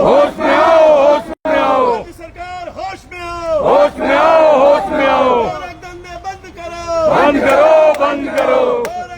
होश में आओ, होश में आओ, राज्य सरकार होश में आओ, होश में आओ, होश में आओ, धंधे बंद करो, बंद करो, बंद करो,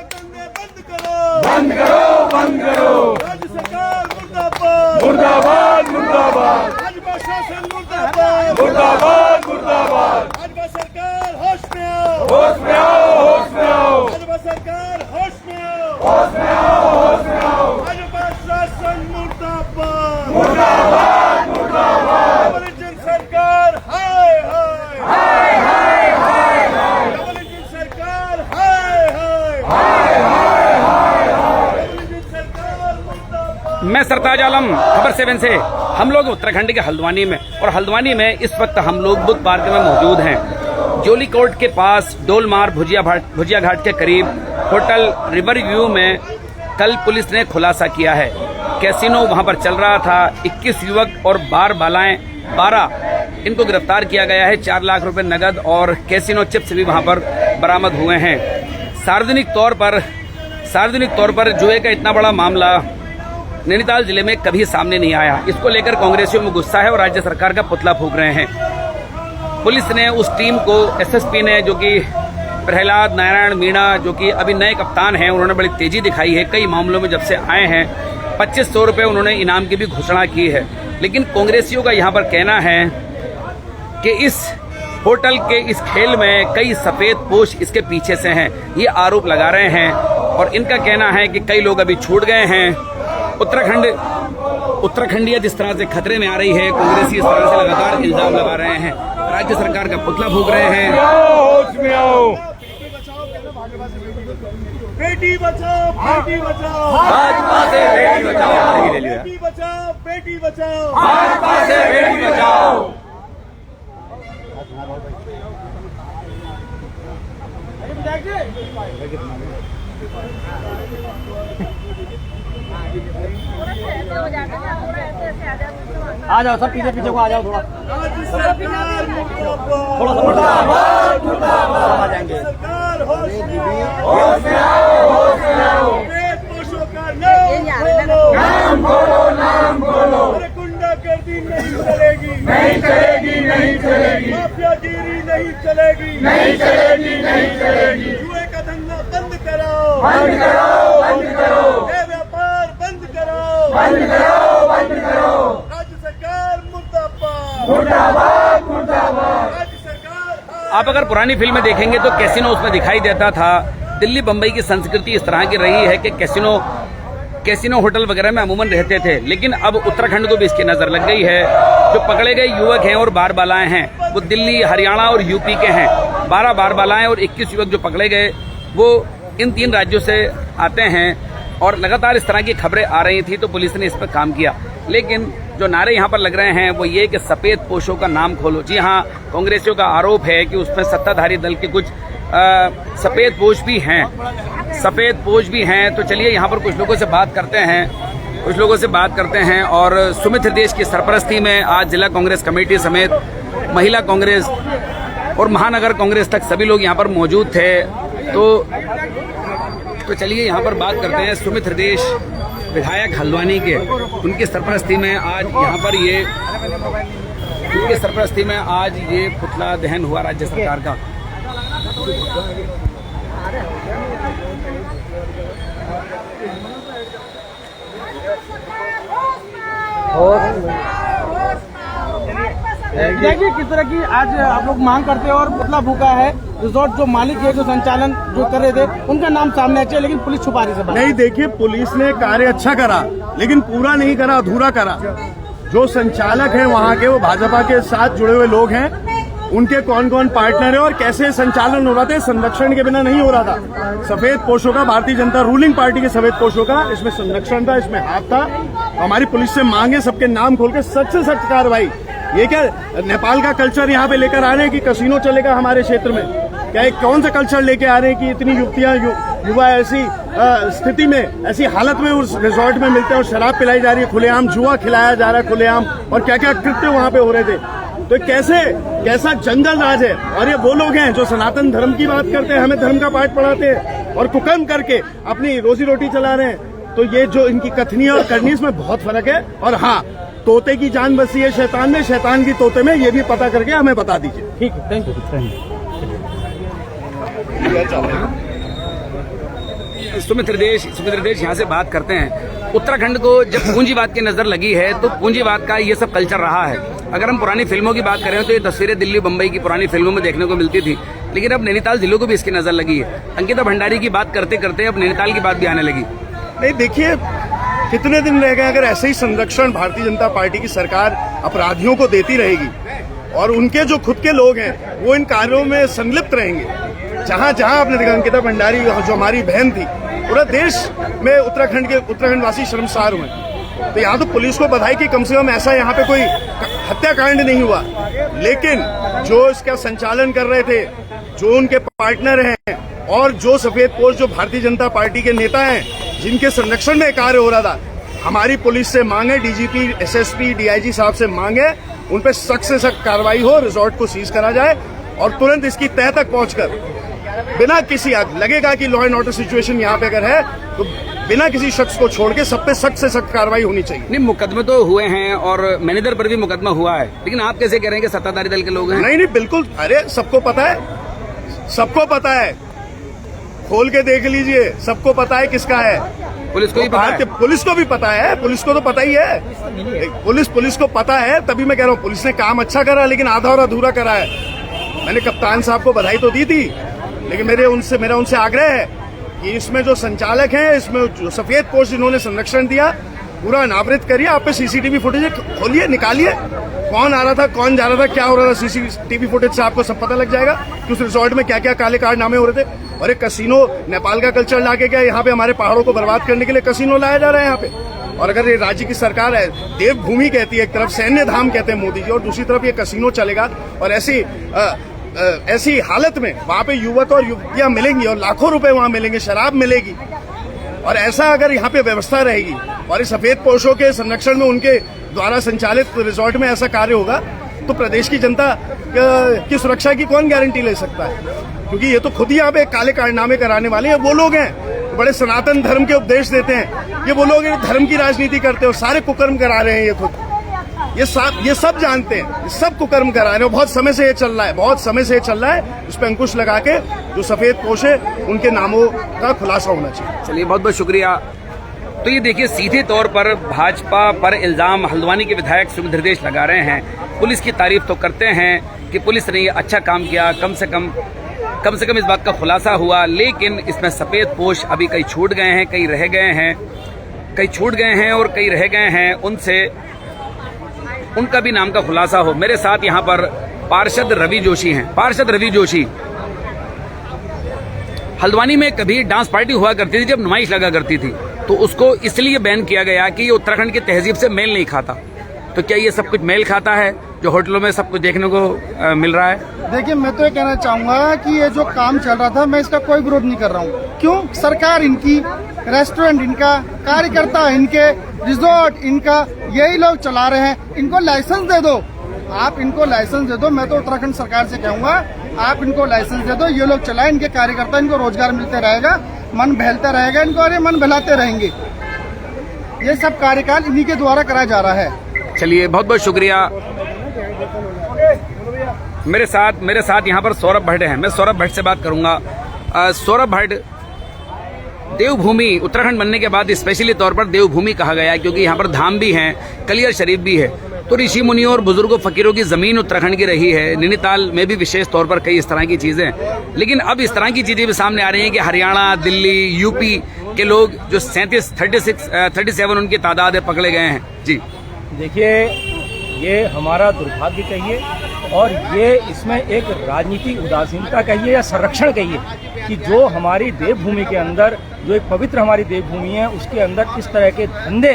धंधे बंद करो, बंद करो, बंद करो। राज्य सरकार मुर्दाबाद, मुर्दाबाद, मुर्दाबाद, भाजपा शासन मुर्दाबाद, मुर्दाबाद, मुर्दाबाद। भाजपा सरकार होश में आओ, होश में आओ, होश में आओ, भाजपा सरकार होश में आओ, होश में आओ, होश में आओ। भाजपा शासन मुर्दाबाद, मुर्दाबाद, मुर्दाबाद, डबल इंजन सरकार हाय हाय, हाय हाय हाय हाय, डबल इंजन सरकार हाय हाय, हाय हाय हाय हाय। डबल इंजन सरकार मुर्दाबाद। मैं सरताज आलम खबर 7 से। हम लोग उत्तराखंड के हल्द्वानी में, और हल्द्वानी में इस वक्त हम लोग बुद्ध पार्क में मौजूद हैं। जोली कोर्ट के पास डोलमार भुजिया घाट के करीब होटल रिवर व्यू में कल पुलिस ने खुलासा किया है। कैसीनो वहां पर चल रहा था। 21 युवक और बार बालाएं 12 इनको गिरफ्तार किया गया है। 4 लाख रुपए नगद और कैसीनो चिप्स भी वहां पर बरामद हुए हैं। सार्वजनिक तौर पर जुए का इतना बड़ा मामला नैनीताल जिले में कभी सामने नहीं आया। इसको लेकर कांग्रेसियों में गुस्सा है और राज्य सरकार का पुतला फूंक रहे हैं। पुलिस ने उस टीम को, एसएसपी ने, जो कि प्रहलाद नारायण मीणा, जो कि अभी नए कप्तान हैं, उन्होंने बड़ी तेजी दिखाई है। कई मामलों में जब से आए हैं 2500 रुपए उन्होंने इनाम की भी घोषणा की है। लेकिन कांग्रेसियों का यहाँ पर कहना है कि इस होटल के इस खेल में कई सफेद पोश इसके पीछे से हैं। ये आरोप लगा रहे हैं और इनका कहना है कि कई लोग अभी छूट गए हैं। उत्तराखंडिया जिस तरह से खतरे में आ रही है, कांग्रेसी इस तरह से लगातार इल्जाम लगा रहे हैं, राज्य सरकार का पुतला फूंक रहे हैं। होश में आओ, बेटी बचाओ, बेटी बचाओ, भाजपा से बेटी बचाओ, बेटी बचाओ, बेटी बचाओ, भाजपा से बेटी बचाओ। आ जाओ सब पीछे को आ जाओ थोड़ा राज्य सरकार मुर्दाबाद, थोड़ा सा मुर्दाबाद, मुर्दाबाद, आ जाएंगे। सरकार होश में आओ, होश में आओ, होश में आओ। सफेद पोशों का नाम खोलो, नाम खोलो, नाम खोलो। अरे गुंडागर्दी नहीं चलेगी, नहीं चलेगी, नहीं चलेगी, माफियागिरी नहीं चलेगी, नहीं चलेगी, नहीं चलेगी। जुए का धंधा बंद कराओ, बंद करो, बंद करो, ये व्यापार बंद कराओ, बंद करो, बंद करो। राज्य सरकार मुर्दाबाद, मुर्दाबाद, मुर्दाबाद। राज्य सरकार आप अगर पुरानी फिल्में देखेंगे तो कैसीनो उसमें दिखाई देता था। दिल्ली बम्बई की संस्कृति इस तरह की रही है कि कैसीनो होटल वगैरह में अमूमन रहते थे। लेकिन अब उत्तराखंड को भी इसकी नजर लग गई है। जो पकड़े गए युवक हैं और बार बालाएं हैं वो दिल्ली, हरियाणा और यूपी के हैं। 12 बार बालाएं और 21 युवक जो पकड़े गए वो इन 3 राज्यों से आते हैं। और लगातार इस तरह की खबरें आ रही थी तो पुलिस ने इस पर काम किया। लेकिन जो नारे यहाँ पर लग रहे हैं वो ये कि सफेद पोशों का नाम खोलो। जी हाँ, कांग्रेसियों का आरोप है कि उसमें सत्ताधारी दल के कुछ सफेद पोश भी हैं। तो चलिए यहाँ पर कुछ लोगों से बात करते हैं। और सुमित्र देश की सरपरस्ती में आज जिला कांग्रेस कमेटी समेत महिला कांग्रेस और महानगर कांग्रेस तक सभी लोग यहाँ पर मौजूद थे। तो चलिए यहाँ पर बात करते हैं। सुमित्र देश विधायक हल्द्वानी के, उनकी सरपरस्ती में आज ये पुतला दहन हुआ राज्य सरकार का। देखिए किस तरह की आज आप लोग मांग करते हो और पुतला फूका है। रिजॉर्ट जो मालिक है, जो संचालन जो कर रहे थे, उनका नाम सामने आ चाहिए, लेकिन पुलिस छुपा रही है। नहीं, देखिए पुलिस ने कार्य अच्छा करा लेकिन पूरा नहीं करा, अधूरा करा। जो संचालक हैं वहाँ के, वो भाजपा के साथ जुड़े हुए लोग हैं। उनके कौन कौन पार्टनर है और कैसे संचालन हो रहा था, संरक्षण के बिना नहीं हो रहा था। सफेद पोशों का, भारतीय जनता रूलिंग पार्टी के सफेद पोशों का इसमें संरक्षण था, इसमें हाथ था। हमारी पुलिस से मांगे सबके नाम खोल के सख्त से सख्त कार्रवाई। ये क्या नेपाल का कल्चर यहाँ पे लेकर आ रहे हैं कि कसिनो चलेगा हमारे क्षेत्र में? क्या एक कौन सा कल्चर लेके आ रहे हैं कि इतनी युवतियां युवा ऐसी स्थिति में, ऐसी हालत में उस रिजॉर्ट में मिलते हैं और शराब पिलाई जा रही है, खुलेआम जुआ खिलाया जा रहा है खुलेआम, और क्या क्या कृत्य वहाँ पे हो रहे थे। तो कैसा जंगल राज है। और ये वो लोग हैं जो सनातन धर्म की बात करते हैं, हमें धर्म का पाठ पढ़ाते हैं और कुकर्म करके अपनी रोजी रोटी चला रहे हैं। तो ये जो इनकी कथनी और करनी इसमें बहुत फर्क है। और हाँ, तोते की जान बसी है शैतान में, शैतान की तोते में, ये भी पता करके हमें बता दीजिए। ठीक है, थैंक यू। सुमित्र देश यहाँ से बात करते हैं। उत्तराखंड को जब पूंजीवाद की नजर लगी है तो पूंजीवाद का ये सब कल्चर रहा है। अगर हम पुरानी फिल्मों की बात करें तो ये तस्वीरें दिल्ली बम्बई की पुरानी फिल्मों में देखने को मिलती थी, लेकिन अब नैनीताल जिलों को भी इसकी नजर लगी है। अंकिता भंडारी की बात करते करते अब नैनीताल की बात भी आने लगी। नहीं, देखिए कितने दिन रह गए अगर ऐसे ही संरक्षण भारतीय जनता पार्टी की सरकार अपराधियों को देती रहेगी और उनके जो खुद के लोग हैं वो इन कार्यों में संलिप्त रहेंगे। जहां जहां आपने देखा अंकिता भंडारी जो हमारी बहन थी, पूरा देश में उत्तराखंड वासी शर्मसार हुए। तो यहाँ तो पुलिस को बधाई कि कम से कम ऐसा यहाँ पे कोई हत्याकांड नहीं हुआ, लेकिन जो इसका संचालन कर रहे थे, जो उनके पार्टनर हैं और जो सफेद पोश जो भारतीय जनता पार्टी के नेता हैं जिनके संरक्षण में कार्य हो रहा था, हमारी पुलिस से मांगे, डीजीपी, एसएसपी, डीआईजी साहब से मांगे, उन पर सख्त से सख्त कार्रवाई हो, रिजॉर्ट को सीज करा जाए और तुरंत इसकी तह तक पहुंचकर बिना किसी लगेगा कि लॉ एंड ऑर्डर सिचुएशन यहाँ पे अगर है तो बिना किसी शख्स को छोड़ के सब पे सख्त से सख्त कार्रवाई होनी चाहिए। नहीं, मुकदमे तो हुए हैं और मैनेजर पर भी मुकदमा हुआ है, लेकिन आप कैसे कह रहे हैं कि सत्ताधारी दल के लोग हैं? नहीं, बिल्कुल, अरे सबको पता है, सबको पता है, खोल के देख लीजिए, सबको पता है किसका है। पुलिस को भी पता है, पुलिस को भी पता है, पुलिस को तो पता ही है, पुलिस को पता है। तभी मैं कह रहा हूँ पुलिस ने काम अच्छा करा, लेकिन आधा और अधूरा करा है। मैंने कप्तान साहब को बधाई तो दी थी, लेकिन मेरा उनसे आग्रह है कि इसमें जो संचालक हैं, इसमें जो सफेद पोश जिन्होंने संरक्षण दिया, पूरा अनावृत करिए। आप पे सीसीटीवी फुटेज खोलिए, निकालिए, कौन आ रहा था, कौन जा रहा था, क्या हो रहा था। सीसीटीवी फुटेज से आपको सब पता लग जाएगा कि उस रिजॉर्ट में क्या क्या काले कारनामे हो रहे थे। और एक कसीनो, नेपाल का कल्चर लाके क्या यहाँ पे हमारे पहाड़ों को बर्बाद करने के लिए कसीनो लाया जा रहा है यहाँ पे। और अगर ये राज्य की सरकार है, देवभूमि कहती है, एक तरफ सैन्य धाम कहते हैं मोदी जी, और दूसरी तरफ ये कसीनो चलेगा, और ऐसी हालत में वहाँ पे युवक और युवतियां मिलेंगी और लाखों रुपए वहाँ मिलेंगे, शराब मिलेगी, और ऐसा अगर यहाँ पे व्यवस्था रहेगी और इस सफेद पोशों के संरक्षण में उनके द्वारा संचालित रिजॉर्ट में ऐसा कार्य होगा, तो प्रदेश की जनता की सुरक्षा की कौन गारंटी ले सकता है? क्योंकि ये तो खुद ही यहाँ पे काले कारनामे कराने वाले हैं वो लोग हैं, बड़े सनातन धर्म के उपदेश देते हैं। ये वो लोग धर्म की राजनीति करते हैं और सारे कुकर्म करा रहे हैं। ये खुद ये सब जानते हैं, ये सब कुकर्म करा रहे हैं। बहुत समय से ये चल रहा है, बहुत समय से ये चल रहा है। इस पर अंकुश लगा के जो सफेद पोश है उनके नामों का खुलासा होना चाहिए। चलिए, बहुत बहुत शुक्रिया। तो ये देखिए, सीधे तौर पर भाजपा पर इल्जाम हल्द्वानी के विधायक सुमित्र देश लगा रहे हैं। पुलिस की तारीफ तो करते हैं कि पुलिस ने ये अच्छा काम किया, कम से कम इस बात का खुलासा हुआ, लेकिन इसमें सफेद पोश अभी कई छूट गए हैं, कई रह गए हैं, कई छूट गए हैं और कई रह गए हैं। उनका भी नाम का खुलासा हो। मेरे साथ यहाँ पर पार्षद रवि जोशी हैं। पार्षद रवि जोशी, हल्द्वानी में कभी डांस पार्टी हुआ करती थी, जब नुमाइश लगा करती थी, तो उसको इसलिए बैन किया गया कि ये उत्तराखंड की तहजीब से मेल नहीं खाता। तो क्या ये सब कुछ मेल खाता है जो होटलों में सब कुछ देखने को मिल रहा है? देखिए, मैं तो ये कहना चाहूंगा कि ये जो काम चल रहा था, मैं इसका कोई विरोध नहीं कर रहा हूँ। क्यों? सरकार इनकी, रेस्टोरेंट इनका, कार्यकर्ता इनके, रिजॉर्ट इनका, यही लोग चला रहे हैं। इनको लाइसेंस दे दो, आप इनको लाइसेंस दे दो। मैं तो उत्तराखंड सरकार से कहूंगा, आप इनको लाइसेंस दे दो, ये लोग चलाएं, इनके कार्यकर्ता, इनको रोजगार मिलते रहेगा, मन बहलता रहेगा इनको, और ये मन बहलाते रहेंगे। ये सब कार्यकाल इन्हीं के द्वारा कराया जा रहा है। चलिए, बहुत बहुत शुक्रिया। मेरे साथ यहाँ पर सौरभ भट्ट हैं। मैं सौरभ भट्ट से बात करूंगा। सौरभ भट्ट, देवभूमि उत्तराखंड बनने के बाद स्पेशली तौर पर देवभूमि कहा गया है, क्योंकि यहाँ पर धाम भी हैं, कलियर शरीफ भी है। तो ऋषि मुनियों और बुजुर्गों फकीरों की जमीन उत्तराखंड की रही है। नैनीताल में भी विशेष तौर पर कई इस तरह की चीजें, लेकिन अब इस तरह की चीजें भी सामने आ रही हैं कि हरियाणा, दिल्ली, यूपी के लोग जो 37 उनकी तादाद है, पकड़े गए हैं। जी देखिए, ये हमारा दुर्भाग्य कहिए और ये इसमें एक राजनीतिक उदासीनता कहिए या संरक्षण कहिए कि जो हमारी देवभूमि के अंदर, जो एक पवित्र हमारी देवभूमि है, उसके अंदर इस तरह के धंधे,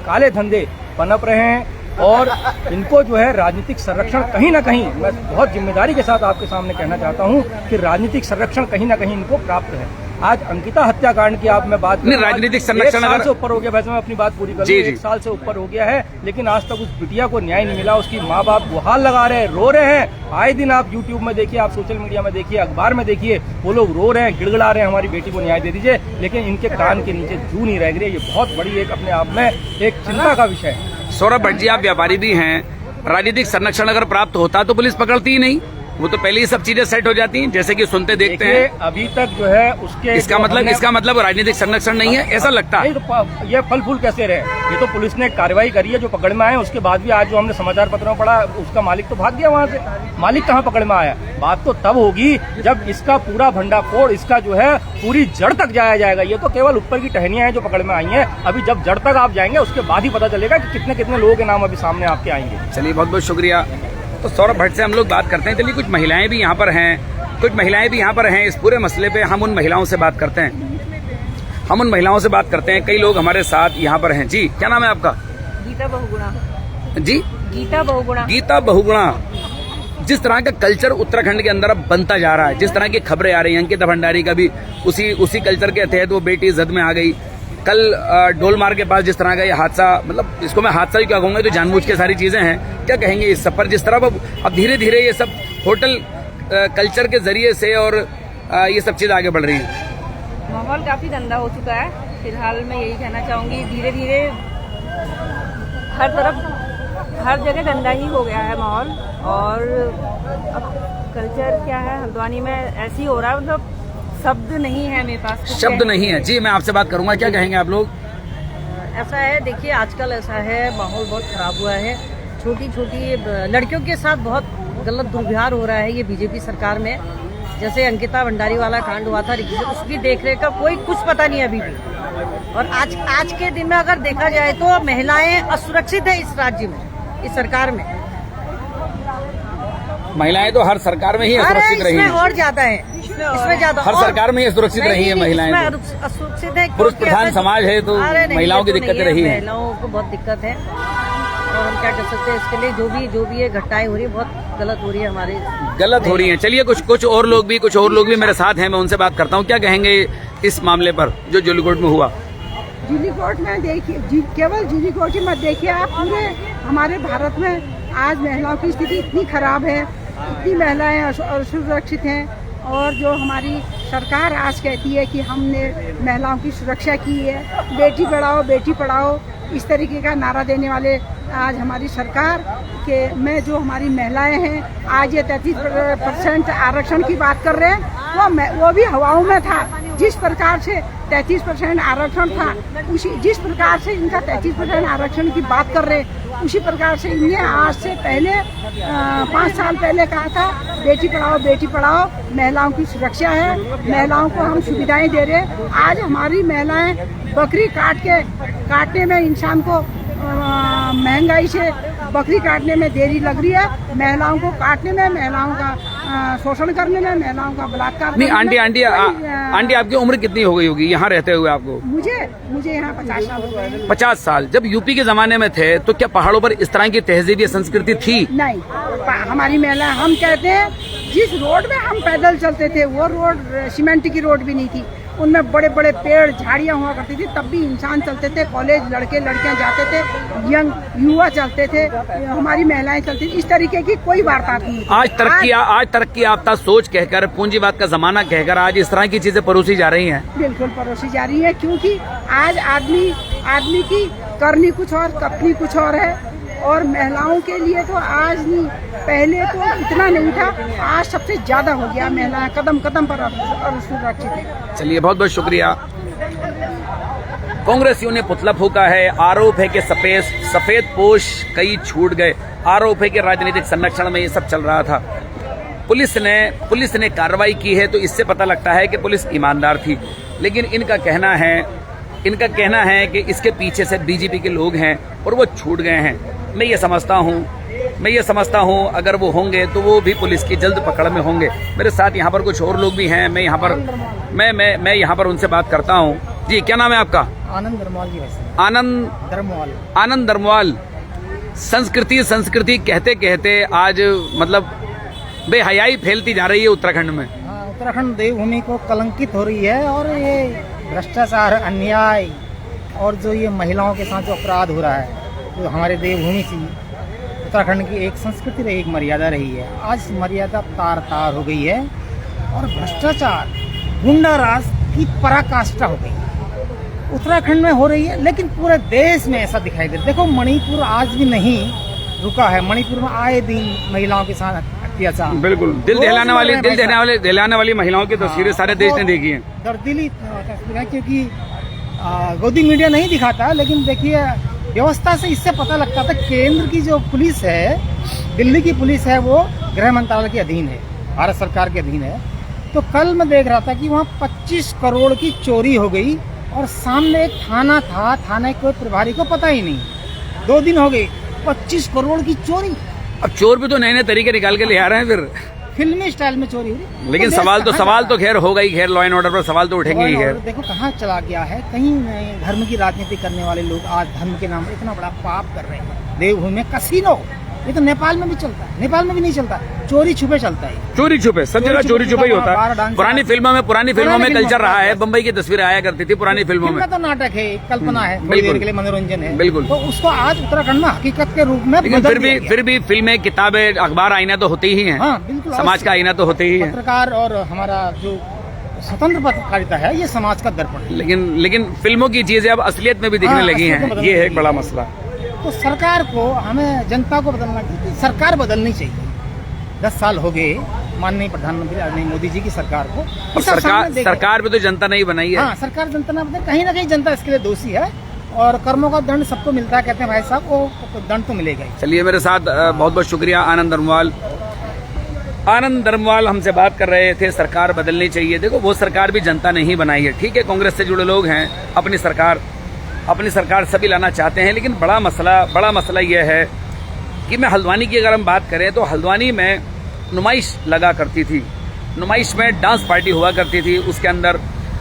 काले धंधे पनप रहे हैं। और इनको जो है राजनीतिक संरक्षण कहीं ना कहीं, मैं बहुत जिम्मेदारी के साथ आपके सामने कहना चाहता हूं कि राजनीतिक संरक्षण कहीं ना कहीं इनको प्राप्त है। आज अंकिता हत्याकांड की आप मैं बात नहीं, राजनीतिक संरक्षण एक साल अगर से ऊपर हो गया, वैसे मैं अपनी बात पूरी कर लूं, 1 साल से ऊपर हो गया है, लेकिन आज तक उस बिटिया को न्याय नहीं मिला। उसकी माँ बाप गुहार लगा रहे हैं, रो रहे हैं। आए दिन आप यूट्यूब में देखिए, आप सोशल मीडिया में देखिए, अखबार में देखिए, वो लोग रो रहे हैं, गिड़गिड़ा रहे हैं, हमारी बेटी को न्याय दे दीजिए, लेकिन इनके कान के नीचे जू नहीं रह रही है। ये बहुत बड़ी एक अपने आप में एक चिंता का विषय है। सौरभ भट्ट जी, आप व्यापारी भी हैं, राजनीतिक संरक्षण अगर प्राप्त होता तो पुलिस पकड़ती ही नहीं, वो तो पहले ही सब चीजें सेट हो जाती हैं, जैसे कि सुनते देखते हैं। अभी तक जो है उसके इसका मतलब राजनीतिक संरक्षण नहीं है, ऐसा लगता है। तो ये फल फूल कैसे रहे? ये तो पुलिस ने कार्रवाई करी है, जो पकड़ में आए, उसके बाद भी आज जो हमने समाचार पत्रों में पढ़ा, उसका मालिक तो भाग गया वहाँ से। मालिक कहाँ पकड़ में आया? बात तो तब होगी जब इसका पूरा भंडाफोड़, इसका जो है पूरी जड़ तक जाया जाएगा। ये तो केवल ऊपर की टहनियां हैं जो पकड़ में आई हैं। अभी जब जड़ तक आप जाएंगे उसके बाद ही पता चलेगा कि कितने कितने लोगों के नाम अभी सामने आपके आएंगे। चलिए, बहुत बहुत शुक्रिया। तो सौरभ भट्ट से हम लोग बात करते हैं। चलिए, कुछ महिलाएं भी यहाँ पर हैं, इस पूरे मसले पे हम उन महिलाओं से बात करते हैं। कई लोग हमारे साथ यहाँ पर हैं। जी, क्या नाम है आपका? गीता बहुगुणा। जी, गीता बहुगुणा। जिस तरह का कल्चर उत्तराखंड के अंदर अब बनता जा रहा है, जिस तरह की खबरें आ रही हैं, अंकिता भंडारी का भी उसी कल्चर के तहत वो बेटी जद में आ गई। कल डोलमार के पास जिस तरह का ये हादसा, मतलब इसको मैं हादसा ही क्या कहूंगा, तो जानबूझ के सारी चीजें हैं। क्या कहेंगे इस सब पर? जिस तरह अब धीरे धीरे ये सब होटल कल्चर के जरिए से और ये सब चीज आगे बढ़ रही है। माहौल काफी गंदा हो चुका है। फिलहाल मैं यही कहना चाहूंगी, धीरे धीरे हर जगह गंदा ही हो गया है माहौल। और अब कल्चर क्या है, हल्द्वानी में ऐसी हो रहा है, मतलब शब्द नहीं है मेरे पास, शब्द नहीं है। जी, मैं आपसे बात करूंगा, क्या कहेंगे आप लोग? ऐसा है, देखिए आजकल ऐसा है, माहौल बहुत खराब हुआ है। छोटी छोटी लड़कियों के साथ बहुत गलत दुर्व्यवहार हो रहा है ये बीजेपी सरकार में। जैसे अंकिता भंडारी वाला कांड हुआ था, उसकी देखरेख का कोई कुछ पता नहीं अभी भी। और आज के दिन में अगर देखा जाए तो महिलाएं असुरक्षित है इस राज्य में, इस सरकार में। महिलाएं तो हर सरकार में ही असुरक्षित रही हैं। और ज्यादा है, इसमें ज्यादा हर सरकार में ही असुरक्षित रही है महिलाएं। असुरक्षित है, पुरुष प्रधान समाज है तो महिलाओं की दिक्कत रही है। महिलाओं को बहुत दिक्कत है, और हम क्या कर सकते हैं इसके लिए? जो भी ये घटनाएं हो रही है बहुत गलत हो रही है, हमारे गलत हो रही है। चलिए, कुछ और लोग भी मेरे साथ हैं, मैं उनसे बात करता हूँ। क्या कहेंगे इस मामले पर जो जुलीकोट में हुआ? जुलीकोट में देखिए, केवल जुलीकोट ही मत देखिए आप, पूरे हमारे भारत में आज महिलाओं की स्थिति इतनी खराब है, इतनी महिलाएं असुरक्षित हैं। और जो हमारी सरकार आज कहती है कि हमने महिलाओं की सुरक्षा की है, बेटी बढ़ाओ बेटी पढ़ाओ, इस तरीके का नारा देने वाले आज हमारी सरकार के में जो हमारी महिलाएं हैं, आज ये 33% आरक्षण की बात कर रहे हैं, वो भी हवाओं में था। जिस प्रकार से 33% आरक्षण था, जिस प्रकार से इनका 33% आरक्षण की बात कर रहे हैं, उसी प्रकार से इन्हें आज से पहले 5 साल पहले कहा था बेटी पढ़ाओ, महिलाओं की सुरक्षा है, महिलाओं को हम सुविधाएं दे रहे हैं। आज हमारी महिलाएं बकरी काटने में इंसान को महंगाई से बकरी काटने में देरी लग रही है, महिलाओं को काटने में, महिलाओं का शोषण करने में, महिलाओं का बलात्कार। नहीं, आंटी आपकी उम्र कितनी हो गई होगी यहाँ रहते हुए आपको? मुझे यहाँ 50 साल हो गए। 50 साल। जब यूपी के जमाने में थे तो क्या पहाड़ों पर इस तरह की तहजीब या संस्कृति थी? नहीं, हमारी महिला, हम कहते हैं जिस रोड में हम पैदल चलते थे वो रोड सीमेंट की रोड भी नहीं थी, उनमें बड़े बड़े पेड़ झाड़ियां हुआ करती थी, तब भी इंसान चलते थे, कॉलेज लड़के लड़कियां जाते थे, यंग युवा चलते थे, हमारी महिलाएं चलती थी। इस तरीके की कोई वारदात नहीं। आज तरक्की याफ्ता सोच कहकर, पूंजीवाद का जमाना कहकर आज इस तरह की चीजें परोसी जा रही हैं। बिल्कुल परोसी जा रही है, क्योंकि आज आदमी की करनी कुछ और, कपनी कुछ और है। और महिलाओं के लिए तो आज नहीं, पहले तो इतना नहीं था, आज सबसे ज्यादा हो गया। महिलाएं कदम कदम पर असुरक्षित है। चलिए, बहुत बहुत शुक्रिया। कांग्रेसियों ने पुतला फूका है। आरोप है कि सफेद पोश कई छूट गए। आरोप है कि राजनीतिक संरक्षण में ये सब चल रहा था। पुलिस ने कार्रवाई की है तो इससे पता लगता है कि पुलिस ईमानदार थी। लेकिन इनका कहना है कि इसके पीछे से बीजेपी के लोग हैं और वो छूट गए हैं। मैं ये समझता हूँ अगर वो होंगे तो वो भी पुलिस की जल्द पकड़ में होंगे। मेरे साथ यहाँ पर कुछ और लोग भी हैं, मैं यहाँ पर उनसे बात करता हूँ। जी, क्या नाम है आपका? आनंद दरमवाल जी। आनंद दरमवाल। संस्कृति संस्कृति कहते कहते आज मतलब बेहयाई फैलती जा रही है उत्तराखंड में। उत्तराखंड देवभूमि को कलंकित हो रही है और ये भ्रष्टाचार, अन्याय और जो ये महिलाओं के साथ जो अपराध हो रहा है, जो हमारे देवभूमि की उत्तराखंड की एक संस्कृति रही, एक मर्यादा रही है, आज मर्यादा तार तार हो गई है और भ्रष्टाचार, गुंडाराज की पराकाष्ठा हो गई उत्तराखंड में हो रही है। लेकिन पूरे देश में ऐसा दिखाई दे, देखो मणिपुर आज भी नहीं रुका है। मणिपुर में आए दिन महिलाओं के साथ अत्याचार, बिल्कुल दिल दहलाने वाली महिलाओं की तस्वीरें सारे देश ने देखी हैं। दर्दीली तस्वीरें, क्योंकि गोदी मीडिया नहीं दिखाता, लेकिन देखिए व्यवस्था से इससे पता लगता था केंद्र की जो पुलिस है, दिल्ली की पुलिस है, वो गृह मंत्रालय के अधीन है, भारत सरकार के अधीन है। तो कल मैं देख रहा था कि वहाँ 25 करोड़ की चोरी हो गई और सामने एक थाना था, थाने के प्रभारी को पता ही नहीं। 2 दिन हो गए, 25 करोड़ की चोरी। अब चोर भी तो नए नए तरीके निकाल के ले आ रहे हैं, फिर फिल्मी स्टाइल में चोरी हो रही। लेकिन सवाल तो खैर होगा ही, खैर लॉ एंड ऑर्डर पर सवाल तो उठेंगे ही। खैर देखो कहाँ चला गया है, कहीं धर्म की राजनीति करने वाले लोग आज धर्म के नाम पर इतना बड़ा पाप कर रहे हैं। देवभूमि में कसीनो, ये तो नेपाल में भी चलता है, नेपाल में भी नहीं चलता, चोरी छुपे चलता है। चोरी छुपे सब जगह चोरी छुपे ही होता है। पुरानी फिल्मों में कल्चर रहा है, बम्बई की तस्वीरें आया करती थी पुरानी फिल्मों में। तो नाटक है, कल्पना है, थोड़ी देर के लिए मनोरंजन है, बिल्कुल। तो उसको आज उत्तराखंड में हकीकत के रूप में लेकिन फिर भी फिल्में, किताबें, अखबार, आईना तो होते ही हैं। हाँ बिल्कुल, समाज का आईना तो होते ही है। पत्रकार और हमारा जो स्वतंत्र पत्रकारिता है, ये समाज का दर्पण है। लेकिन फिल्मों की चीजें अब असलियत में भी दिखने लगी हैं, ये है एक बड़ा मसला। तो सरकार को, हमें जनता को बदलना चाहिए, सरकार बदलनी चाहिए। 10 साल हो गए माननीय प्रधानमंत्री आदरणीय मोदी जी की सरकार को। अब सरकार भी तो जनता नहीं बनाई है। हाँ, सरकार जनता ने बनाई, कहीं ना कहीं जनता इसके लिए दोषी है और कर्मों का दंड सबको मिलता है, कहते हैं भाई साहब, वो दंड तो मिलेगा ही। चलिए, मेरे साथ बहुत बहुत शुक्रिया आनंद धर्मवाल हमसे बात कर रहे थे, सरकार बदलनी चाहिए। देखो, वो सरकार भी जनता ने ही बनाई है। ठीक है, कांग्रेस से जुड़े लोग हैं, अपनी सरकार सभी लाना चाहते हैं, लेकिन बड़ा मसला यह है कि मैं हल्द्वानी की अगर हम बात करें तो हल्द्वानी में नुमाइश लगा करती थी। नुमाइश में डांस पार्टी हुआ करती थी, उसके अंदर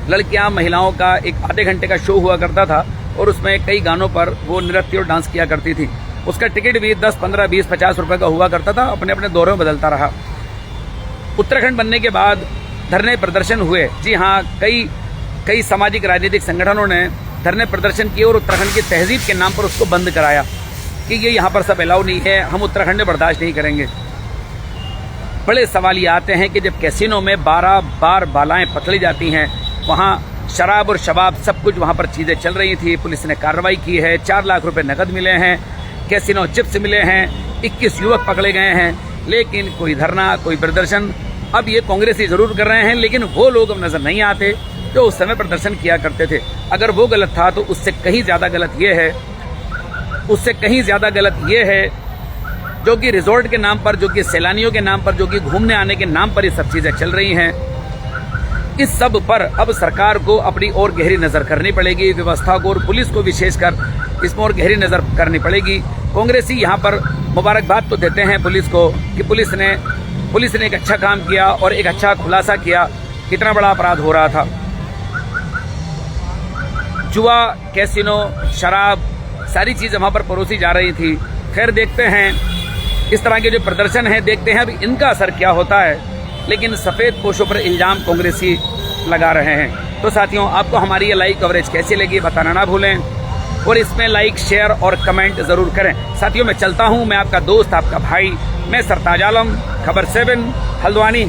लड़कियां, महिलाओं का एक आधे घंटे का शो हुआ करता था और उसमें कई गानों पर वो नृत्य और डांस किया करती थी। उसका टिकट भी 10, 15, 20, 50 रुपए का हुआ करता था, अपने अपने दौरों में बदलता रहा। उत्तराखंड बनने के बाद धरने प्रदर्शन हुए। जी हाँ, कई सामाजिक राजनीतिक संगठनों ने धरने प्रदर्शन किए और उत्तराखंड की तहजीब के नाम पर उसको बंद कराया कि ये यहाँ पर सब अलाउ नहीं है, हम उत्तराखंड में बर्दाश्त नहीं करेंगे। बड़े सवाल ये आते हैं कि जब कैसीनो में 12 बार बालाएं पकड़ी जाती हैं, वहाँ शराब और शबाब सब कुछ वहाँ पर चीजें चल रही थी, पुलिस ने कार्रवाई की है, 4 लाख रुपए नकद मिले हैं, कैसीनो चिप्स मिले हैं, 21 युवक पकड़े गए हैं, लेकिन कोई धरना, कोई प्रदर्शन अब ये कांग्रेसी जरूर कर रहे हैं, लेकिन वो लोग अब नजर नहीं आते जो उस समय प्रदर्शन किया करते थे। अगर वो गलत था तो उससे कहीं ज्यादा गलत ये है जो कि रिजॉर्ट के नाम पर, जो कि सैलानियों के नाम पर, जो कि घूमने आने के नाम पर ये सब चीजें चल रही हैं। इस सब पर अब सरकार को अपनी और गहरी नजर करनी पड़ेगी, व्यवस्था को और पुलिस को विशेषकर इसमें और गहरी नजर करनी पड़ेगी। कांग्रेसी यहाँ पर मुबारकबाद तो देते हैं पुलिस को कि पुलिस ने एक अच्छा काम किया और एक अच्छा खुलासा किया, कितना बड़ा अपराध हो रहा था। जुआ, कैसीनो, शराब, सारी चीज वहां पर परोसी जा रही थी। खैर, देखते हैं इस तरह के जो प्रदर्शन है, देखते हैं अभी इनका असर क्या होता है। लेकिन सफेद पोशों पर इल्जाम कांग्रेसी लगा रहे हैं। तो साथियों, आपको हमारी ये लाइव कवरेज कैसी लगी बताना ना भूलें और इसमें लाइक, शेयर और कमेंट जरूर करें। साथियों, मैं चलता हूं, मैं आपका दोस्त, आपका भाई, मैं सरताज आलम, खबर 7 हल्द्वानी।